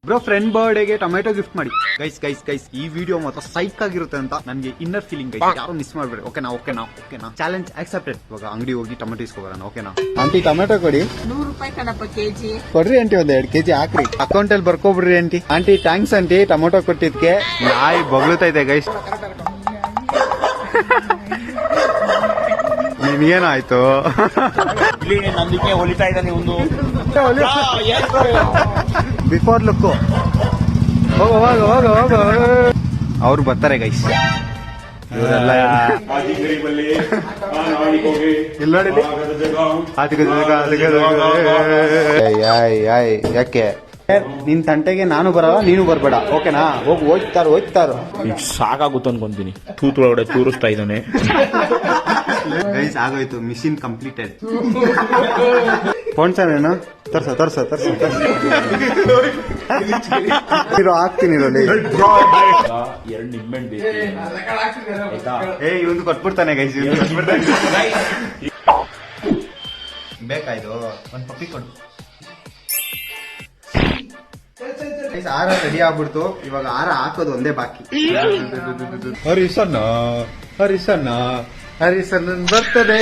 Bro friend ಬರ್ಡೇಗೆ tomato gift ಮಾಡಿ guys guys guys ಈ video ಮಾತ್ರ ಸೈಕ್ ಆಗಿರುತ್ತೆ ಅಂತ ನನಗೆ ಇನ್ನರ್ ಫೀಲಿಂಗ್ ಗೈಸ್. ಯಾರು ಮಿಸ್ ಮಾಡ್ಬೇಡಿ. ಓಕೆನಾ ಚಾಲೆಂಜ್ ಆಕ್ಸೆಪ್ಟೆಡ್. ಇವಾಗ ಅಂಗಡಿ ಹೋಗಿ ಟೊಮೆಟೊ ಇಸ್ಕೊಬರೋಣ. ಓಕೆನಾ ಆಂಟಿ ಟೊಮೆಟೊ ಕೊಡಿ. 100 ರೂಪಾಯಿ ಕಣಪ್ಪ ಕೆಜಿ. ಕೊಡ್ರಿ ಆಂಟಿ ಒಂದ್ 2 ಕೆಜಿ ಹಾಕ್ರಿ ಅಕೌಂಟ್ ಅಲ್ಲಿ ಬರ್ಕೊಬಿಡ್ರಿ aunty. Aunty thanks aunty tomato ಕೊಟ್ಟಿದ್ಕೆ. ನಾಯಿ ಬೊಗಳುತ್ತಾ ಇದೆ ಗೈಸ್. ನಿನ್ಗೇನಾಯ್ತು? ನಂದಿಕೆ ಹೊಲಿತಾ ಇದ್ದಾನೆ ಒಂದು ಬಿಫೋರ್ ಲುಕ್. ಹೋಗ ಅವ್ರು ಬರ್ತಾರೆ ಗೈಸ್. ಇವರೆಲ್ಲ ಯಾಕೆ ನಿನ್ ತಂಟೆಗೆ ನಾನು ಬರಲ್ಲ ನೀನು ಬರ್ಬೇಡ. ಓಕೆನಾ ಹೋಗಿ ಹೋಯ್ತಾರು. ಈಗ ಸಾಕಾಗುತ್ತೆ ಅನ್ಕೊಂತೀನಿ. ತೂತು ಒಳಗಡೆ ತೂರಿಸ್ತಾ ಇದ್ದಾನೆ ಗೈಸ್. ಆಗೋಯ್ತು ಮಿಷಿನ್ ಕಂಪ್ಲೀಟೆಡ್. ಫೋನ್ ಏನು ತರ್ಸ ಹಾಕ್ತೀನಿ. 2 ನಿಂಬೆಹಣ್ಣು ಇವಂದು ಕೊಟ್ಬಿಡ್ತಾನೆ ಗೈಸ್. ಬೇಕಾಯ್ತು ಒಂದ್ ಪಪ್ಪಿ ಕೊಡು. ಆರ ರೆಡಿ ಆಗ್ಬಿಡ್ತು. ಇವಾಗ ಆರ ಹಾಕೋದು ಒಂದೇ ಬಾಕಿ. ಹರಿಸನ್ನ ಬರ್ತದೆ.